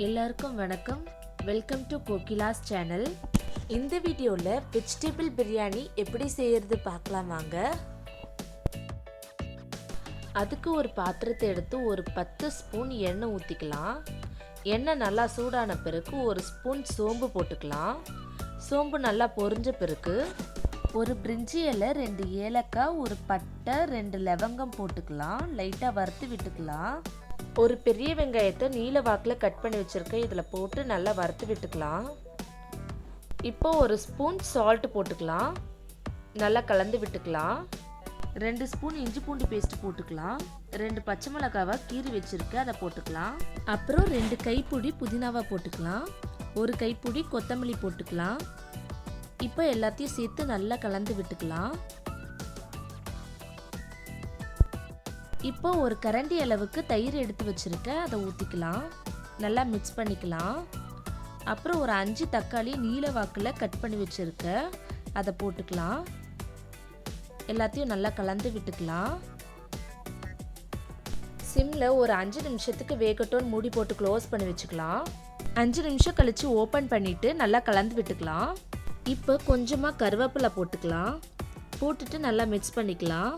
எல்லாருக்கும் வணக்கம். Welcome to Kokila's channel. இந்த வீடியோவில் வெஜிடபிள் பிரியாணி எப்படி செய்யறது பார்க்கலாம் வாங்க. அதுக்கு ஒரு பாத்திரத்தை எடுத்து ஒரு 10 ஸ்பூன் எண்ணெய் ஊற்றிக்கலாம். எண்ணெய் நல்லா சூடான பிறகு ஒரு ஸ்பூன் சோம்பு போட்டுக்கலாம். சோம்பு நல்லா பொரிஞ்ச பிறகு ஒரு பிரிஞ்சி இலை, 2 ஏலக்காய், ஒரு பட்டை, 2 லவங்கம் போட்டுக்கலாம். லைட்டாக வறுத்து விட்டுக்கலாம். ஒரு பெரிய வெங்காயத்தை நீல வாக்கில் கட் பண்ணி வச்சுருக்கேன். இதில் போட்டு நல்லா வறுத்து விட்டுக்கலாம். இப்போ ஒரு ஸ்பூன் சால்ட் போட்டுக்கலாம். நல்லா கலந்து விட்டுக்கலாம். 2 ஸ்பூன் இஞ்சி பூண்டு பேஸ்ட் போட்டுக்கலாம். 2 பச்சை மிளகாவை கீறி வச்சுருக்கேன், அதை போட்டுக்கலாம். அப்புறம் 2 கைப்பிடி புதினாவை போட்டுக்கலாம். 1 கைப்பிடி கொத்தமல்லி போட்டுக்கலாம். இப்போ எல்லாத்தையும் சேர்த்து நல்லா கலந்து விட்டுக்கலாம். இப்போ ஒரு கரண்டி அளவுக்கு தயிர் எடுத்து வச்சுருக்கேன், அதை ஊற்றிக்கலாம். நல்லா மிக்ஸ் பண்ணிக்கலாம். அப்புறம் ஒரு 5 தக்காளி நீல வாக்கில் கட் பண்ணி வச்சுருக்கேன், அதை போட்டுக்கலாம். எல்லாத்தையும் நல்லா கலந்து விட்டுக்கலாம். சிம்மில் ஒரு 5 நிமிஷத்துக்கு வேகட்டோன்னு மூடி போட்டு க்ளோஸ் பண்ணி வச்சுக்கலாம். 5 நிமிஷம் கழித்து ஓப்பன் பண்ணிவிட்டு நல்லா கலந்து விட்டுக்கலாம். இப்போ கொஞ்சமாக கருவேப்பிலை போட்டுக்கலாம். போட்டுட்டு நல்லா மிக்ஸ் பண்ணிக்கலாம்.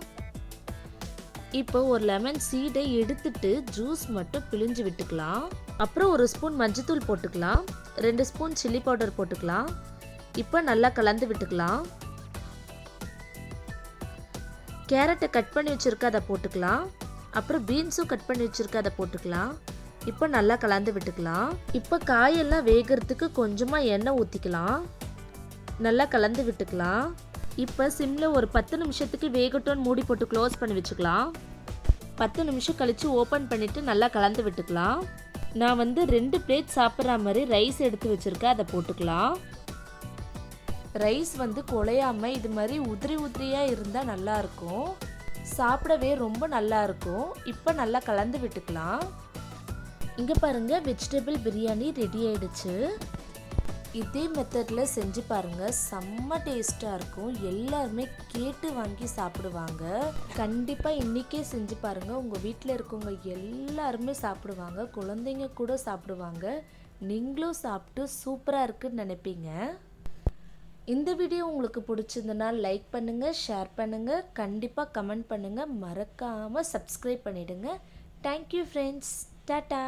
இப்போ ஒரு லெமன் சீடை எடுத்துட்டு ஜூஸ் மட்டும் பிழிஞ்சு விட்டுக்கலாம். அப்புறம் ஒரு ஸ்பூன் மஞ்சத்தூள் போட்டுக்கலாம். 2 ஸ்பூன் சில்லி பவுடர் போட்டுக்கலாம். இப்போ நல்லா கலந்து விட்டுக்கலாம். கேரட்டை கட் பண்ணி வச்சுருக்க, அதை போட்டுக்கலாம். அப்புறம் பீன்ஸும் கட் பண்ணி வச்சுருக்க, அதை போட்டுக்கலாம். இப்போ நல்லா கலந்து விட்டுக்கலாம். இப்போ காயெல்லாம் வேகிறதுக்கு கொஞ்சமாக எண்ணெய் ஊற்றிக்கலாம். நல்லா கலந்து விட்டுக்கலாம். இப்போ சிம்மில் ஒரு 10 நிமிஷத்துக்கு வேகட்டோன்னு மூடி போட்டு க்ளோஸ் பண்ணி வச்சுக்கலாம். 10 நிமிஷம் கழித்து ஓப்பன் பண்ணிவிட்டு நல்லா கலந்து விட்டுக்கலாம். நான் 2 பிளேட் சாப்பிட்ற மாதிரி ரைஸ் எடுத்து வச்சுருக்கேன், அதை போட்டுக்கலாம். ரைஸ் குழையாமல் இது மாதிரி உதிரி உதிரியாக இருந்தால் நல்லாயிருக்கும். சாப்பிடவே ரொம்ப நல்லாயிருக்கும். இப்போ நல்லா கலந்து விட்டுக்கலாம். இங்கே பாருங்கள், வெஜிடபிள் பிரியாணி ரெடி ஆயிடுச்சு. இதே மெத்தடில் செஞ்சு பாருங்கள், செம்ம டேஸ்ட்டாக இருக்கும். எல்லாருமே கேட்டு வாங்கி சாப்பிடுவாங்க. கண்டிப்பாக இன்றைக்கே செஞ்சு பாருங்கள். உங்கள் வீட்டில் இருக்கவங்க எல்லாருமே சாப்பிடுவாங்க. குழந்தைங்க கூட சாப்பிடுவாங்க. நீங்களும் சாப்பிட்டு சூப்பராக இருக்குன்னு நினைப்பீங்க. இந்த வீடியோ உங்களுக்கு பிடிச்சிருந்தனா லைக் பண்ணுங்கள், ஷேர் பண்ணுங்கள், கண்டிப்பாக கமெண்ட் பண்ணுங்கள், மறக்காமல் சப்ஸ்கிரைப் பண்ணிவிடுங்க. Thank you friends. டாட்டா.